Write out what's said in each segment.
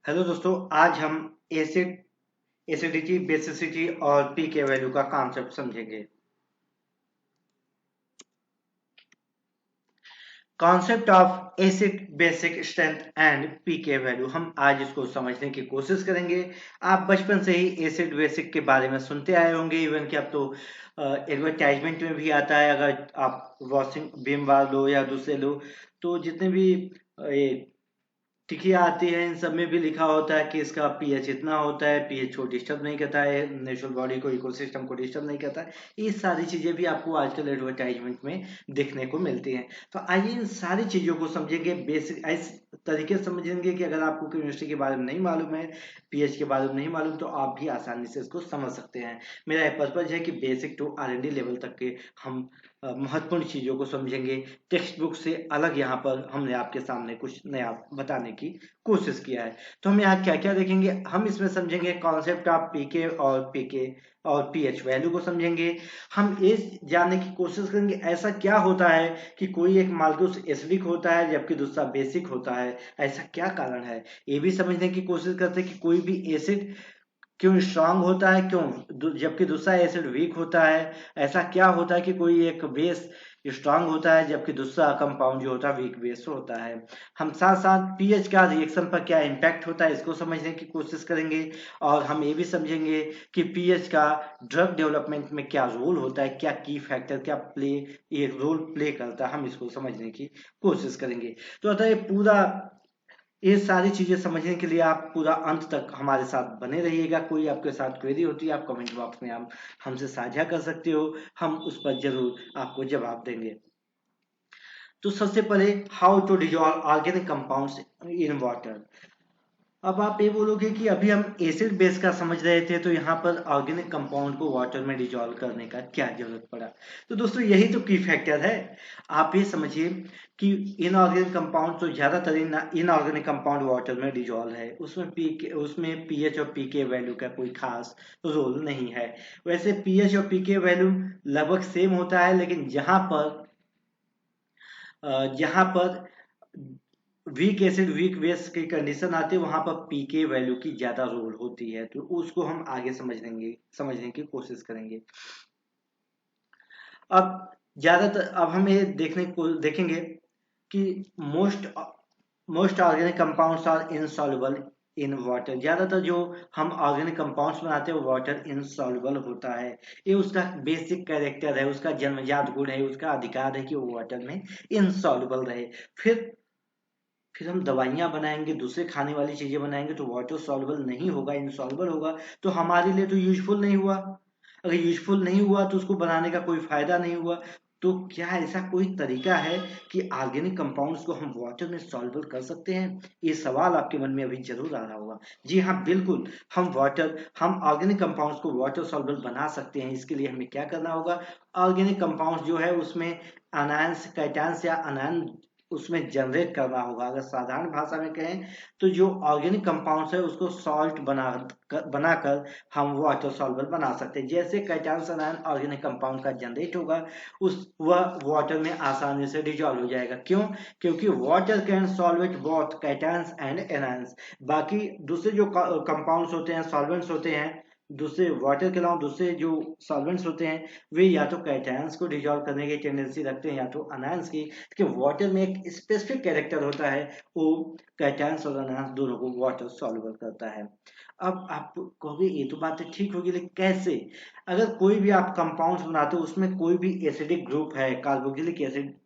Hello दोस्तों, आज हम एसिड, एसिडिटी, बेसिसिटी और पी के वैल्यू का कॉन्सेप्ट समझेंगे। Concept of acid, basic strength and P के वैल्यू, हम आज इसको समझने की कोशिश करेंगे। आप बचपन से ही एसिड बेसिक के बारे में सुनते आए होंगे, इवन कि अब तो एडवर्टाइजमेंट में भी आता है। अगर आप वॉशिंग विम बार लो या दूसरे लो, तो जितने भी ये टिकिया आती है, इन सब में भी लिखा होता है कि इसका पीएच इतना होता है, पीएच को डिस्टर्ब नहीं करता है, नेचुरल बॉडी को, इकोसिस्टम को डिस्टर्ब नहीं करता है। ये सारी चीजें भी आपको आजकल एडवर्टाइजमेंट में देखने को मिलती हैं। तो आइए इन सारी चीजों को समझेंगे, बेसिक इस तरीके से समझेंगे कि अगर आपको केमिस्ट्री के बारे में नहीं मालूम है, पीएच के बारे में नहीं मालूम, तो आप भी आसानी से इसको समझ सकते हैं। मेरा पर्पज है कि बेसिक टू आर&डी लेवल तक के हम महत्वपूर्ण चीजों को समझेंगे। टेक्स्ट बुक से अलग यहाँ पर हमने आपके सामने कुछ नया बताने की कोशिश किया है। तो हम यहाँ क्या क्या देखेंगे, हम इसमें समझेंगे कॉन्सेप्ट ऑफ पीके और पीएच वैल्यू को समझेंगे। हम ये जानने की कोशिश करेंगे ऐसा क्या होता है कि कोई एक मालिक्यूल एसिडिक होता है जबकि दूसरा बेसिक होता है, ऐसा क्या कारण है। ये भी समझने की कोशिश करते हैं कि कोई भी एसिड क्यों स्ट्रांग होता है, क्यों जबकि दूसरा एसिड वीक होता है। ऐसा क्या होता है कि कोई एक बेस स्ट्रांग होता है जबकि दूसरा कंपाउंड जो होता है वीक बेस होता है। हम साथ साथ पीएच का रिएक्शन पर क्या इम्पैक्ट होता है, इसको समझने की कोशिश करेंगे। और हम ये भी समझेंगे कि पीएच का ड्रग डेवलपमेंट में क्या रोल होता है, क्या की फैक्टर, क्या प्ले ये रोल प्ले करता है, हम इसको समझने की कोशिश करेंगे। तो अतः ये पूरा, ये सारी चीजें समझने के लिए आप पूरा अंत तक हमारे साथ बने रहिएगा। कोई आपके साथ क्वेरी होती है, आप कमेंट बॉक्स में आप हमसे साझा कर सकते हो, हम उस पर जरूर आपको जवाब देंगे। तो सबसे पहले, how to dissolve organic compounds in water. अब आप ये बोलोगे कि अभी हम एसिड बेस का समझ रहे थे, तो यहाँ पर ऑर्गेनिक कंपाउंड को वाटर में डिजॉल्व करने का क्या जरूरत पड़ा। तो दोस्तों यही तो की फैक्टर है। आप ये समझिए कि इनऑर्गेनिक कंपाउंड तो ज्यादातर इनऑर्गेनिक कंपाउंड वाटर में डिजॉल्व है, उसमें पीएच और पीके वैल्यू का कोई खास रोल नहीं है। वैसे पीएच और पीके वैल्यू लगभग सेम होता है, लेकिन जहां पर वीक एसिड वीक बेस की कंडीशन आती है, वहां पर पीके वैल्यू की ज्यादा रोल होती है। तो उसको हम आगे समझने की कोशिश करेंगे। अब हम ये देखेंगे कि most most organic compounds are insoluble in water. ज्यादातर जो हम ऑर्गेनिक कंपाउंड्स बनाते हैं वो वाटर इनसॉल्युबल होता है। ये उसका बेसिक कैरेक्टर है, उसका जन्मजात गुण है, उसका अधिकार है कि वो वाटर में इनसॉल्युबल रहे। फिर फिर हम दवाइयां बनाएंगे, दूसरे खाने वाली चीजें बनाएंगे, तो वाटर सॉल्युबल नहीं होगा, इनसॉल्युबल होगा, तो हमारे लिए तो यूजफुल नहीं हुआ। अगर यूजफुल नहीं हुआ तो उसको बनाने का कोई फायदा नहीं हुआ। तो क्या ऐसा कोई तरीका है कि ऑर्गेनिक कंपाउंड्स को हम वाटर में सॉल्युबल कर सकते हैं? ये सवाल आपके मन में अभी जरूर आ रहा होगा। जी हाँ, बिल्कुल। हम ऑर्गेनिक कंपाउंड्स को वाटर सॉल्युबल बना सकते हैं। इसके लिए हमें क्या करना होगा, ऑर्गेनिक कंपाउंड्स जो है उसमें अनायंस, कैटायंस या अनायन उसमें जनरेट करना होगा। अगर साधारण भाषा में कहें तो जो ऑर्गेनिक कंपाउंड्स है उसको सॉल्ट बनाकर हम वाटर सॉल्युबल बना सकते हैं। जैसे कैटायंस आयन ऑर्गेनिक कंपाउंड का जनरेट होगा, वह वाटर में आसानी से डिजॉल्व हो जाएगा। क्यों? क्योंकि water can solvate both cations and anions. बाकी दूसरे जो कंपाउंड्स होते हैं, सॉल्वेंट्स होते हैं, दूसरे वाटर के अलावा दूसरे जो सॉल्वेंट्स होते हैं, वे या तो कैटायंस को डिजॉल्व करने की टेंडेंसी रखते हैं या तो अनायंस की। कि वाटर में एक स्पेसिफिक कैरेक्टर होता है, वो कैटायंस और अनायंस दोनों को वाटर सॉल्युबल करता है। अब आप कहोगे ये तो बातें ठीक होगी, लेकिन कैसे? अगर कोई भी आप कंपाउंड्स बनाते हो, उसमें कोई भी एसिडिक ग्रुप है, कार्बोक्सिलिक एसिड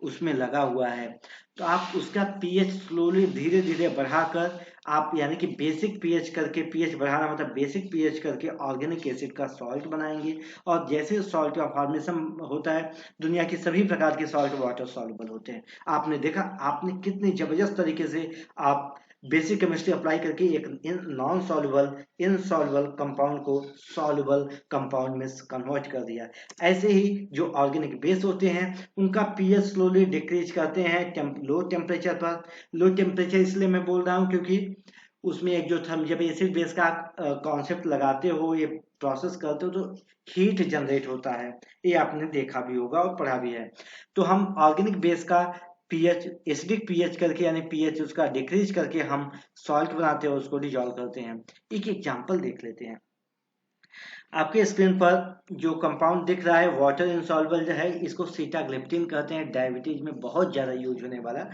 उसमें लगा हुआ है, तो आप उसका पीएच स्लोली धीरे धीरे बढ़ाकर, आप यानी कि बेसिक पीएच करके, पीएच बढ़ाना मतलब बेसिक पीएच करके ऑर्गेनिक एसिड का सॉल्ट बनाएंगे। और जैसे सॉल्ट का फॉर्मेशन होता है, दुनिया की सभी प्रकार के सॉल्ट वाटर सॉल्युबल होते हैं। आपने देखा, आपने कितनी जबरदस्त तरीके से आप बेसिक केमिस्ट्री अप्लाई करके एक नॉन सॉल्युबल इनसॉल्युबल कंपाउंड को सॉल्युबल कंपाउंड में कन्वर्ट कर दिया। ऐसे ही जो ऑर्गेनिक बेस होते हैं, उनका पीएच स्लोली डिक्रीज करते हैं लो टेम्परेचर पर। लो टेम्परेचर इसलिए मैं बोल रहा हूँ क्योंकि उसमें एक जो थर्म, जब एसिड बेस का कॉन्सेप्ट लगाते हो, ये प्रोसेस करते हो, तो हीट जनरेट होता है। ये आपने देखा भी होगा और पढ़ा भी है। तो हम ऑर्गेनिक बेस का पीएच एसिडिक पीएच करके, यानी पीएच उसका डिक्रीज करके हम सॉल्ट बनाते हैं, उसको डिजॉल्व करते हैं। एक एग्जांपल देख लेते हैं। आपके स्क्रीन पर जो कंपाउंड दिख रहा है वाटर इंसॉल्युबल जो है, इसको सीटाग्लिप्टिन कहते हैं। डायबिटीज में बहुत ज्यादा यूज होने वाला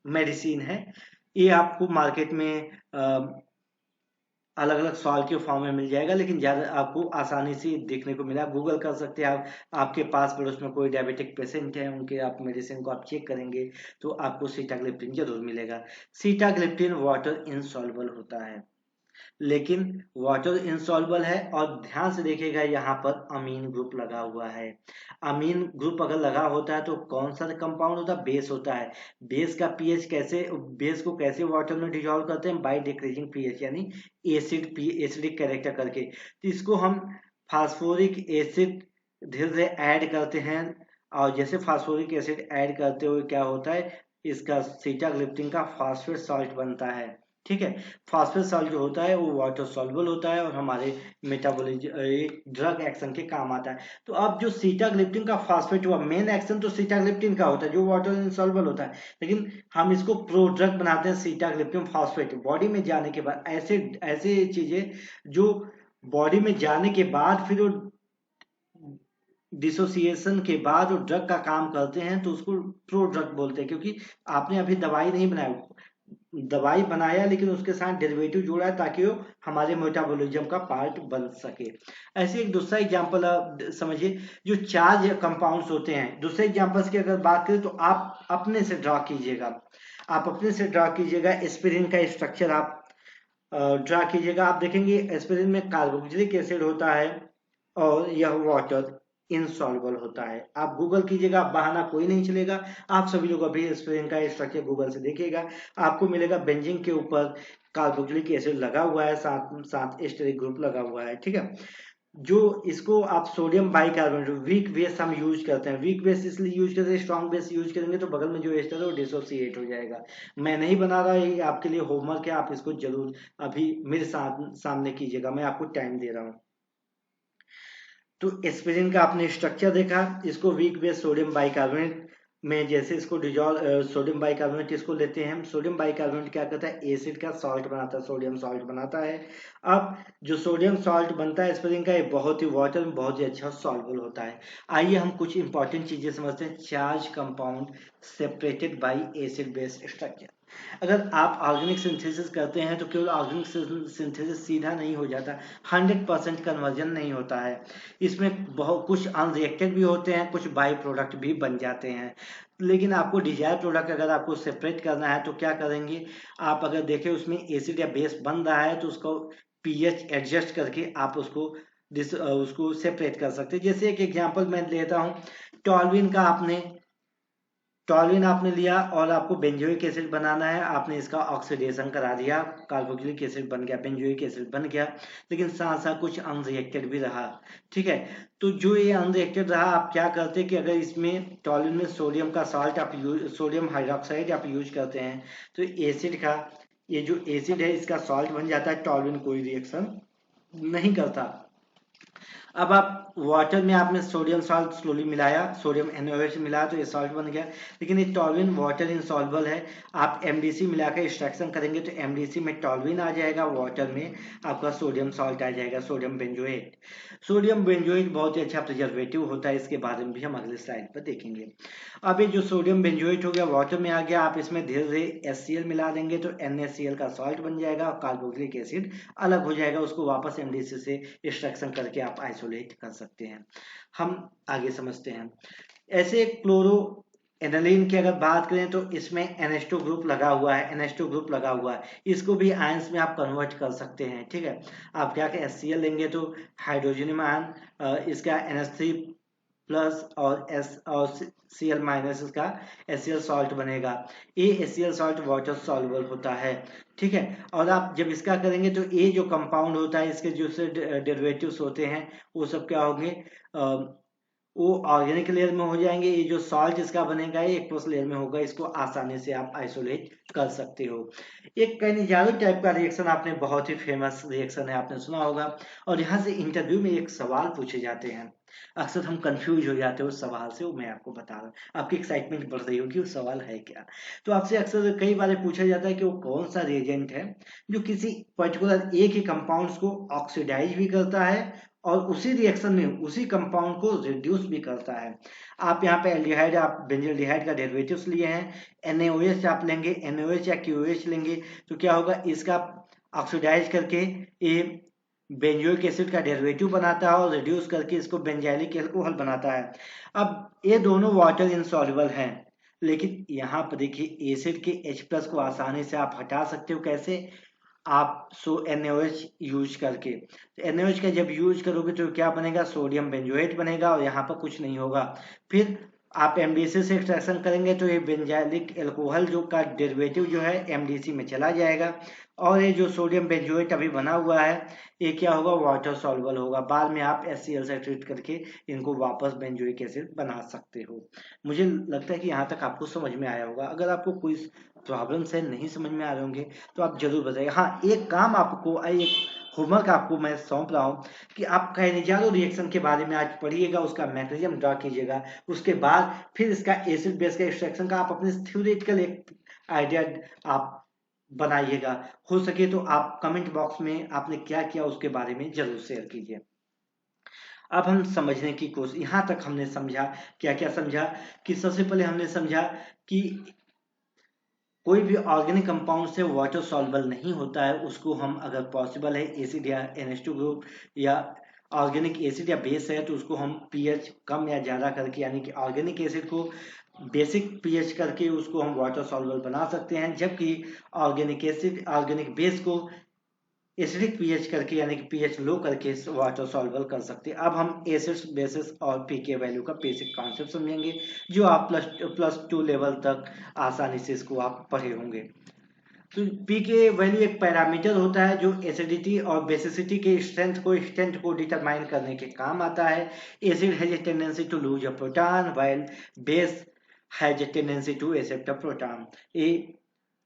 मेडिसिन है। ये आपको मार्केट में अलग अलग सॉल्ट के फॉर्म में मिल जाएगा, लेकिन ज्यादा आपको आसानी से देखने को मिला। गूगल कर सकते हैं आप। आपके पास पड़ोस में कोई डायबिटिक पेशेंट है, उनके आप मेडिसिन को आप चेक करेंगे तो आपको सीटाग्लिप्टिन जरूर मिलेगा। सीटाग्लिप्टिन वाटर इंसॉल्युबल होता है, लेकिन वाटर इंसॉल्युबल है। और ध्यान से देखिएगा यहाँ पर अमीन ग्रुप लगा हुआ है। अमीन ग्रुप अगर लगा होता है तो कौन सा कंपाउंड होता है? बेस होता है। बेस का पीएच कैसे, बेस को कैसे वाटर में डिजॉल्व करते हैं? बाय डिक्रीजिंग पीएच, यानी एसिडिक कैरेक्टर करके। तो इसको हम फास्फोरिक एसिड धीरे धीरे ऐड करते हैं, और जैसे फास्फोरिक एसिड ऐड करते हुए क्या होता है, इसका सीटाग्लिप्टिन का फास्फेट सॉल्ट बनता है। ठीक है, फास्फेट सॉल्ट जो होता है वो वाटर सॉल्युबल होता है और हमारे मेटाबॉलिज्म ड्रग एक्शन के काम आता है। तो अब जो सीटाग्लिप्टिन का फास्फेट हुआ, मेन एक्शन तो सीटाग्लिप्टिन का होता है जो वाटर इनसॉल्युबल होता है, लेकिन हम इसको प्रो ड्रग बनाते हैं सीटाग्लिप्टिन फास्फेट। बॉडी में जाने के बाद ऐसे ऐसे चीजें जो बॉडी में जाने के बाद फिर वो डिसोसिएशन के बाद वो ड्रग का काम करते हैं, तो उसको प्रो ड्रग बोलते हैं। क्योंकि आपने अभी दवाई नहीं बनाया, दवाई बनाया लेकिन उसके साथ डेरिवेटिव जोड़ा है ताकि वो हमारे मेटाबॉलिज्म का पार्ट बन सके। ऐसे एक दूसरा एग्जांपल आप समझिए, जो चार्ज कंपाउंड्स होते हैं। दूसरे एग्जांपल्स की अगर बात करें तो आप अपने से ड्रा कीजिएगा, आप अपने से ड्रा कीजिएगा। एस्पिरिन का स्ट्रक्चर आप ड्रा कीजिएगा। आप देखेंगे एस्पिरिन में कार्बोक्सिलिक एसिड होता है और यह वाटर इनसॉल्युबल होता है। आप गूगल कीजिएगा, बहाना कोई नहीं चलेगा। आप सभी लोग अभी एस्पिरिन का स्ट्रक्चर गूगल से देखिएगा, आपको मिलेगा बेंजीन के ऊपर कार्बोक्सिलिक एसिड लगा हुआ है, साथ साथ एस्टेरिक ग्रुप लगा हुआ है। ठीक है, जो इसको आप सोडियम बाइकार्बोनेट वीक बेस हम यूज करते हैं। वीक बेस इसलिए यूज करते हैं, स्ट्रॉन्ग बेस यूज करेंगे तो बगल में जो एस्टर है वो डिसोसिएट हो जाएगा। मैं नहीं बना रहा, ये आपके लिए होमवर्क है, आप इसको जरूर अभी मेरे सामने कीजिएगा, मैं आपको टाइम दे रहा हूँ। तो एस्पिरिन का आपने स्ट्रक्चर देखा, इसको वीक बेस सोडियम बाइकार्बोनेट में जैसे इसको डिजॉल्व सोडियम बाइकार्बोनेट इसको लेते हैं हम। सोडियम बाइकार्बोनेट क्या करता है, एसिड का सॉल्ट बनाता है, सोडियम सॉल्ट बनाता है। अब जो सोडियम सॉल्ट बनता है एस्पिरिन का, ये बहुत ही वाटर में बहुत ही अच्छा सॉल्युबल होता है। आइए हम कुछ इंपॉर्टेंट चीजें समझते हैं। Charge compound separated by acid base structure. अगर आप ऑर्गेनिक सिंथेसिस करते हैं तो केवल ऑर्गेनिक सिंथेसिस सीधा नहीं हो जाता, 100% कन्वर्जन नहीं होता है। इसमें बहुत कुछ अनरिएक्टेड भी होते हैं, कुछ बाई प्रोडक्ट भी बन जाते हैं। लेकिन आपको डिजायर प्रोडक्ट अगर आपको सेपरेट करना है तो क्या करेंगे, आप अगर देखें उसमें एसिड या बेस बन रहा है तो उसको पीएच एडजस्ट करके आप उसको सेपरेट कर सकते हैं। जैसे एक एग्जांपल मैं लेता हूँ, टॉल्यूइन का आपने टॉल्यूइन आपने लिया और आपको बेंजोइक एसिड बनाना है, आपने इसका ऑक्सीडेशन करा दिया, कार्बोक्सिलिक एसिड बन गया, बेंजोइक एसिड बन गया, लेकिन साथ साथ कुछ अनरिएक्टेड भी रहा। ठीक है, तो जो ये अनरिएक्टेड रहा, आप क्या करते हैं कि अगर इसमें टॉल्यूइन में सोडियम का सॉल्ट आप सोडियम हाइड्रोक्साइड आप यूज करते हैं तो एसिड का ये जो एसिड है इसका सॉल्ट बन जाता है, टॉल्यूइन कोई रिएक्शन नहीं करता। अब आप वाटर में आपने सोडियम सॉल्ट स्लोली मिलाया, सोडियम NaOH मिलाया तो ये सॉल्ट बन गया, लेकिन ये टॉल्यूइन वाटर इनसॉल्युबल है। आप MDC मिलाकर एक्सट्रैक्शन करेंगे तो MDC में टॉल्यूइन आ जाएगा, वाटर में आपका सोडियम सॉल्ट आ जाएगा, सोडियम बेंजोएट। सोडियम बेंजोएट बहुत ही अच्छा प्रिजर्वेटिव होता है, इसके बारे में भी हम अगले स्लाइड पर देखेंगे। अब ये जो सोडियम बेंजोएट हो गया, वाटर में आ गया, आप इसमें धीरे धीरे HCl मिला देंगे तो NaCl का सॉल्ट बन जाएगा और कार्बोक्सिलिक एसिड अलग हो जाएगा, उसको वापस MDC से एक्सट्रैक्शन करके आप आइसोलेट कर सकते हैं। हम आगे समझते हैं। ऐसे क्लोरो एनालिन की अगर बात करें तो इसमें NH2 ग्रुप लगा हुआ है, NH2 ग्रुप लगा हुआ है, इसको भी आयंस में आप कन्वर्ट कर सकते हैं। ठीक है, आप क्या कि HCl लेंगे तो हाइड्रोजन आयन, इसका NH3 प्लस और Cl माइनस इसका HCl सॉल्ट बनेगा। ये HCl सॉल्ट वाटर सॉल्युबल होता है। ठीक है, और आप जब इसका करेंगे तो ये जो कंपाउंड होता है इसके जो से डेरिवेटिव्स होते हैं वो सब क्या होंगे, वो ऑर्गेनिक लेयर में हो जाएंगे। ये जो सॉल्ट इसका बनेगा ये एक्वस लेयर में होगा, इसको आसानी से आप आइसोलेट कर सकते हो। एक कैनिजारो टाइप का रिएक्शन आपने, बहुत ही फेमस रिएक्शन है, आपने सुना होगा, और यहाँ से इंटरव्यू में एक सवाल पूछे जाते हैं। अक्सर हम कंफ्यूज हो जाते हैं उस सवाल से, वो मैं आपको बता रहा हूँ, आपकी एक्साइटमेंट बढ़ रही होगी, वो सवाल है क्या। तो आपसे अक्सर कई बार पूछा जाता है कि वो कौन सा रिएजेंट है जो किसी पर्टिकुलर एक ही कंपाउंड्स को ऑक्सीडाइज भी करता है और उसी रिएक्शन में उसी कंपाउंड को रिड्यूस भी करता है। आप यहाँ पे एल्डिहाइड, आप बेंजल्डिहाइड का डेरिवेटिव्स लिए हैं, NaOH आप लेंगे, NaOH या KOH लेंगे, तो क्या होगा, इसका ऑक्सीडाइज करके ये बेंजोइक एसिड का डेरिवेटिव बनाता है और रिड्यूस करके इसको बेंजाइलिक अल्कोहल बनाता है। अब ये दोनों वाटर इनसॉल्युबल हैं, लेकिन यहाँ पर देखिए एसिड के H+ को आसानी से आप हटा सकते हो, कैसे, आप NaOH यूज करके। तो NaOH का जब यूज करोगे तो क्या बनेगा, सोडियम बेंजोएट बनेगा और यहाँ पर कुछ नहीं होगा। फिर आप MDC से एक्सट्रैक्शन करेंगे तो ये बेंजाइलिक अल्कोहल जो का डेरिवेटिव जो है MDC में चला जाएगा और ये जो सोडियम बेंजोएट अभी बना हुआ है ये क्या होगा, वाटर सॉल्युबल होगा। बाद में आप HCl से ट्रीट करके इनको वापस बेंजोइक एसिड बना सकते हो। मुझे लगता है कि यहाँ तक आपको समझ में आया होगा। अगर आपको कोई प्रॉब्लम से नहीं समझ में आ रहे होंगे तो आप जरूर बताइए। हाँ, एक काम आपको, एक होमवर्क आपको मैं सौंप रहा हूँ कि आप काइनेजारो रिएक्शन के बारे में आज पढ़िएगा, उसका मैकेनिज्म ड्रा कीजिएगा, उसके बाद फिर इसका एसिड बेस का एक्सट्रैक्शन का आप अपने थ्योरेटिकल एक आइडिया आप बनाइएगा। हो सके तो आप कमेंट बॉक्स में आपने क्या किया उसके बारे में जरूर शेयर कीजिए। अब हम समझने की कोशिश, यहाँ तक हमने समझा, क्या क्या समझा, कि सबसे पहले हमने समझा कि कोई भी ऑर्गेनिक कंपाउंड से वाटर सॉल्युबल नहीं होता है, उसको हम अगर पॉसिबल है एसिड या NH2 ग्रुप या ऑर्गेनिक एसिड या बेस है तो उसको हम pH कम या ज़्यादा करके, यानी कि ऑर्गेनिक एसिड को बेसिक pH करके उसको हम वाटर सॉल्युबल बना सकते हैं, जबकि ऑर्गेनिक बेस को एसिडिक pH करके, यानी कि pH लो करके वाटर सॉल्युबल कर सकते हैं। अब हम एसिड्स, बेसिस और pK वैल्यू का बेसिक कॉन्सेप्ट समझेंगे, जो आप +2 लेवल तक आसानी से इसको आप पढ़े होंगे। तो pK वैल्यू एक पैरामीटर होता है जो एसिडिटी और बेसिसिटी के स्ट्रेंथ को डिटरमाइन करने के काम आता है। Acid has a tendency to lose a proton while base has a tendency to accept a proton. ये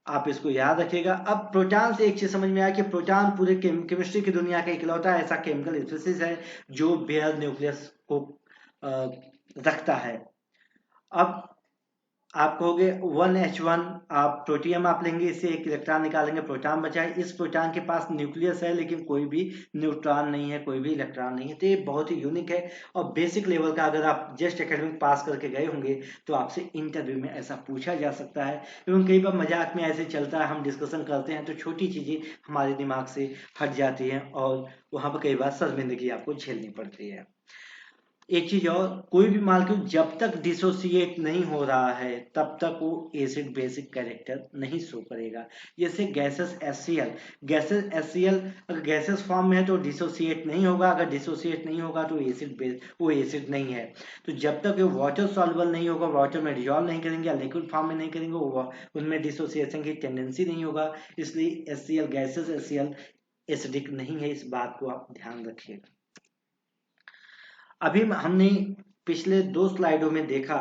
आप इसको याद रखिएगा। अब प्रोटॉन से एक चीज समझ में आया कि प्रोटॉन पूरे केमिस्ट्री की दुनिया का इकलौता ऐसा केमिकल स्पीशीज है जो बेयर न्यूक्लियस को रखता है। अब आप कहोगे 1H1, आप प्रोटियम आप लेंगे, इससे एक इलेक्ट्रॉन निकालेंगे, प्रोटॉन बचा है। इस प्रोटॉन के पास न्यूक्लियस है लेकिन कोई भी न्यूट्रॉन नहीं है, कोई भी इलेक्ट्रॉन नहीं है। तो ये बहुत ही यूनिक है और बेसिक लेवल का, अगर आप जस्ट एकेडमिक पास करके गए होंगे तो आपसे इंटरव्यू में ऐसा पूछा जा सकता है। एवं कई बार मजाक में ऐसे चलता है, हम डिस्कशन करते हैं तो छोटी चीजें हमारे दिमाग से हट जाती हैं और वहां पर कई बार शर्मिंदगी आपको झेलनी पड़ती है। एक चीज और, कोई भी मॉलिक्यूल जब तक डिसोसिएट नहीं हो रहा है तब तक वो एसिड बेसिक कैरेक्टर नहीं शो करेगा। जैसे गैसेस HCl अगर गैसेस फॉर्म में है तो डिसोसिएट नहीं होगा, अगर डिसोसिएट नहीं होगा तो वो एसिड नहीं है। तो जब तक वो वाटर सॉल्युबल नहीं होगा, वाटर में डिजॉल्व नहीं करेंगे या लिक्विड फॉर्म में नहीं करेंगे, उनमें डिसोसिएशन की टेंडेंसी नहीं होगा। इसलिए HCl एसिडिक नहीं है, इस बात को आप ध्यान रखिएगा। अभी हमने पिछले 2 स्लाइडों में देखा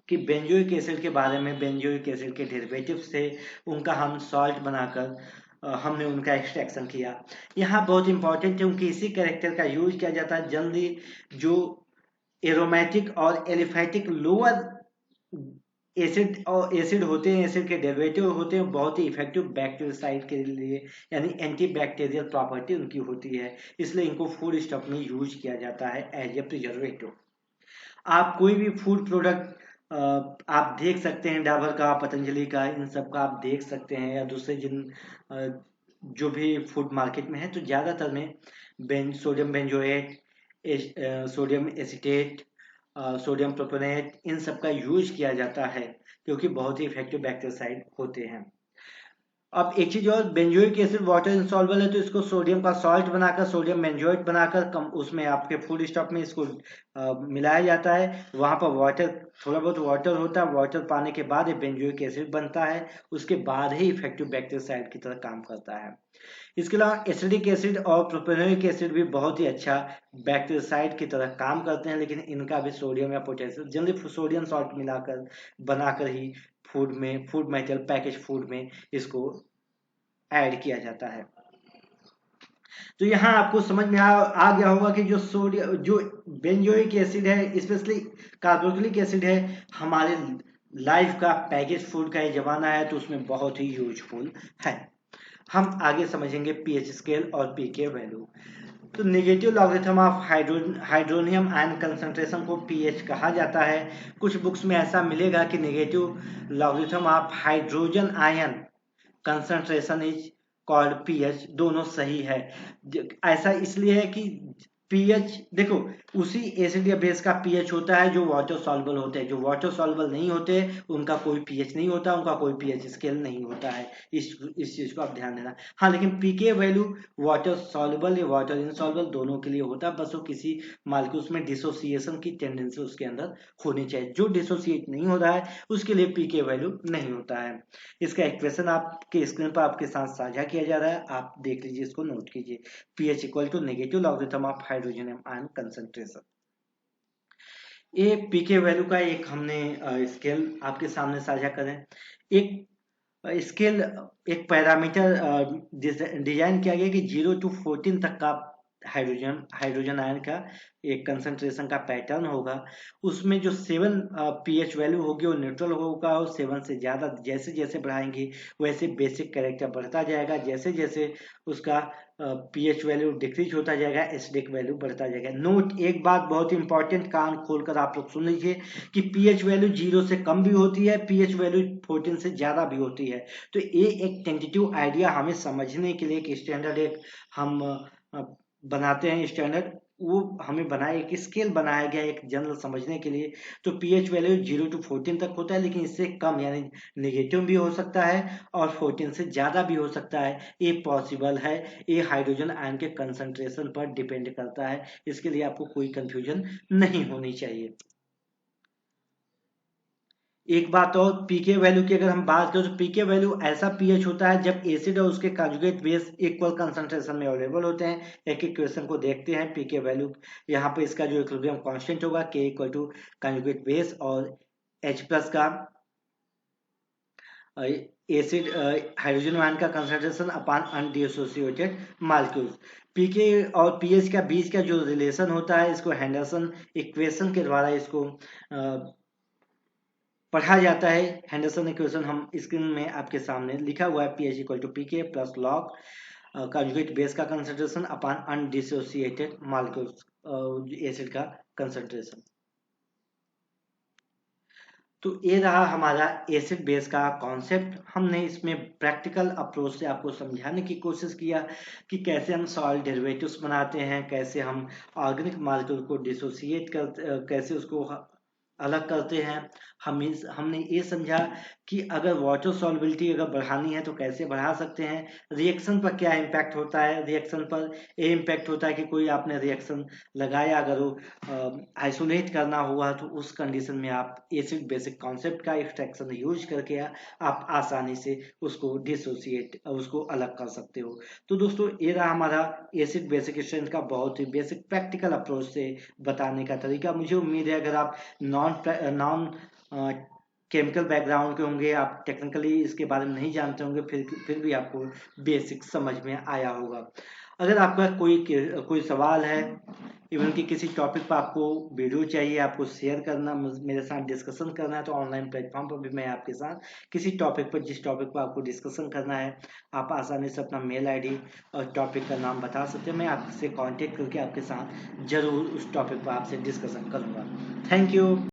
कि बेंजोइक एसिड के बारे में, बेंजोइक एसिड के डेरिवेटिव्स थे, उनका हम सॉल्ट बनाकर हमने उनका एक्सट्रैक्शन किया। यहाँ बहुत इंपॉर्टेंट है क्योंकि इसी कैरेक्टर का यूज किया जाता है जल्दी जो एरोमेटिक और एलिफैटिक लोअर एसिड होते हैं, एसिड के डेरिवेटिव होते हैं, बहुत ही इफेक्टिव बैक्टीरियोसाइड के लिए, यानी एंटी बैक्टीरियल प्रॉपर्टी उनकी होती है, इसलिए इनको फूड स्टॉक में यूज किया जाता है एज ए प्रिजर्वेटिव। आप कोई भी फूड प्रोडक्ट आप देख सकते हैं, डाबर का, पतंजलि का, इन सब का आप देख सकते हैं, या दूसरे जो भी फूड मार्केट में है, तो ज्यादातर में sodium benzoate, sodium acetate, sodium propionate, इन सब का यूज किया जाता है क्योंकि बहुत ही इफेक्टिव बैक्टीरियासाइड होते हैं। अब एक चीज और, बेंजोइक एसिड वाटर इंसॉल्युबल है तो इसको सोडियम का सॉल्ट बनाकर, सोडियम बेंजोएट बनाकर उसमें आपके फूड स्टॉक में इसको मिलाया जाता है। वहां पर वाटर, थोड़ा बहुत वाटर होता है, वाटर पाने के बाद ये बेंजोइक एसिड बनता है, उसके बाद ही इफेक्टिव बैक्टीरियासाइड की तरह काम करता है। इसके अलावा एसिडिक एसिड और प्रोपेनोइक एसिड भी बहुत ही अच्छा बैक्टीरियासाइड की तरह काम करते हैं, लेकिन इनका भी सोडियम या पोटेशियम, जनरली सोडियम सॉल्ट मिलाकर बनाकर ही फूड मटेरियल, पैकेज फूड में इसको ऐड किया जाता है। तो यहाँ आपको समझ में आ गया होगा कि जो सोडियम जो बेंजोइक एसिड है, स्पेशली कार्बोक्सिलिक एसिड है, हमारे लाइफ का पैकेज फूड का ये जमाना है तो उसमें बहुत ही यूजफुल है। हम आगे समझेंगे पीएच स्केल और पीके वैल्यू। तो negative logarithm of hydronium ion concentration को पीएच कहा जाता है। कुछ बुक्स में ऐसा मिलेगा कि negative logarithm of hydrogen ion concentration is called pH. दोनों सही है। ऐसा इसलिए है कि पीएच देखो उसी एसिड या बेस का पीएच होता है जो वाटर सॉल्युबल होते हैं। जो वाटर सॉल्युबल नहीं होते उनका कोई पीएच नहीं होता, उनका कोई पीएच स्केल नहीं होता है। इस चीज को आप ध्यान देना। हाँ, लेकिन पीके वैल्यू वाटर सॉल्युबल या वाटर इनसॉल्युबल दोनों के लिए होता है। बस वो किसी मालिक्यूल्स में डिसोसिएशन की टेंडेंसी उसके अंदर होनी चाहिए। जो डिसोसिएट नहीं हो रहा है उसके लिए पीके वैल्यू नहीं होता है। इसका इक्वेशन आपके स्क्रीन पर आपके साथ साझा किया जा रहा है, आप देख लीजिए, इसको नोट कीजिए। pH equal to negative logarithm of hydrogen ion concentration. ये पीके वैल्यू का एक हमने स्केल आपके सामने साझा करें। एक स्केल एक पैरामीटर डिजाइन किया गया कि 0 to 14 तक का हाइड्रोजन आयन का एक कंसंट्रेशन का पैटर्न होगा। उसमें जो 7 पीएच वैल्यू होगी वो न्यूट्रल होगा, और 7 से ज्यादा जैसे जैसे बढ़ाएंगे वैसे बेसिक कैरेक्टर बढ़ता जाएगा। जैसे जैसे उसका पीएच वैल्यू डिक्रीज होता जाएगा एसिडिक वैल्यू बढ़ता जाएगा। नोट, एक बात बहुत इंपॉर्टेंट, कान खोलकर आप लोग सुन लीजिए कि पीएच वैल्यू 0 से कम भी होती है, पीएच वैल्यू 14 से ज्यादा भी होती है। तो ये एक टेंटेटिव आइडिया हमें समझने के लिए एक स्टैंडर्ड एक हम बनाते हैं। स्टैंडर्ड वो हमें बनाया, एक स्केल बनाया गया एक जनरल समझने के लिए। तो पीएच वैल्यू 0 to 14 तक होता है, लेकिन इससे कम यानी नेगेटिव भी हो सकता है और 14 से ज्यादा भी हो सकता है। ये पॉसिबल है। ये हाइड्रोजन आयन के कंसंट्रेशन पर डिपेंड करता है। इसके लिए आपको कोई कंफ्यूजन नहीं होनी चाहिए। एक बात और, पीके वैल्यू की अगर हम बात करें तो पीके वैल्यू ऐसा पीएच होता है जब एसिड और उसके कंजुगेट बेस इक्वल कंसंट्रेशन में अवेलेबल होते हैं। एक इक्वेशन को देखते हैं पीके वैल्यू। यहाँ पे इसका जो इक्विलिब्रियम कांस्टेंट होगा के इक्वल टू कंजुगेट बेस और H प्लस का एसिड हाइड्रोजन आयन का कंसंट्रेशन अपान अनडिसोसिएटेड मॉलिक्यूल्स। पीके और पीएच का बीच का जो रिलेशन होता है इसको हेंडरसन इक्वेशन के द्वारा इसको पढ़ा जाता है। हेंडरसन इक्वेशन हम स्क्रीन में आपके सामने लिखा हुआ है, pH equal to pK plus log conjugate base का concentration upon undissociated molecules acid का कंसंट्रेशन। तो ये रहा हमारा एसिड बेस का कॉन्सेप्ट। हमने इसमें प्रैक्टिकल अप्रोच से आपको समझाने की कोशिश किया कि कैसे हम सॉल्ट डेरिवेटिव्स बनाते हैं, कैसे हम ऑर्गेनिक मॉलिक्यूल को डिसोसिएट कर कैसे उसको अलग करते हैं। हमने ये समझा कि अगर वाटर सॉल्युबिलिटी अगर बढ़ानी है तो कैसे बढ़ा सकते हैं। रिएक्शन पर क्या इम्पैक्ट होता है, रिएक्शन पर ये इम्पैक्ट होता है कि कोई आपने रिएक्शन लगाया, अगर वो आइसोलेट करना हुआ तो उस कंडीशन में आप एसिड बेसिक कॉन्सेप्ट का एक्सट्रैक्शन यूज करके आप आसानी से उसको डिसोसिएट उसको अलग कर सकते हो। तो दोस्तों, ये रहा हमारा एसिड बेसिक स्ट्रेंथ का बहुत ही बेसिक प्रैक्टिकल अप्रोच से बताने का तरीका। मुझे उम्मीद है अगर आप नॉन केमिकल बैकग्राउंड के होंगे, आप टेक्निकली इसके बारे में नहीं जानते होंगे, फिर भी आपको बेसिक समझ में आया होगा। अगर आपका कोई सवाल है, इवन कि किसी टॉपिक पर आपको वीडियो चाहिए, आपको शेयर करना, मेरे साथ डिस्कशन करना है, तो ऑनलाइन प्लेटफॉर्म पर भी मैं आपके साथ किसी टॉपिक पर, जिस टॉपिक पर आपको डिस्कशन करना है, आप आसानी से अपना मेल आईडी और टॉपिक का नाम बता सकते हैं। मैं आपसे कांटेक्ट करके आपके साथ जरूर उस टॉपिक पर आपसे डिस्कशन करूंगा। Thank you.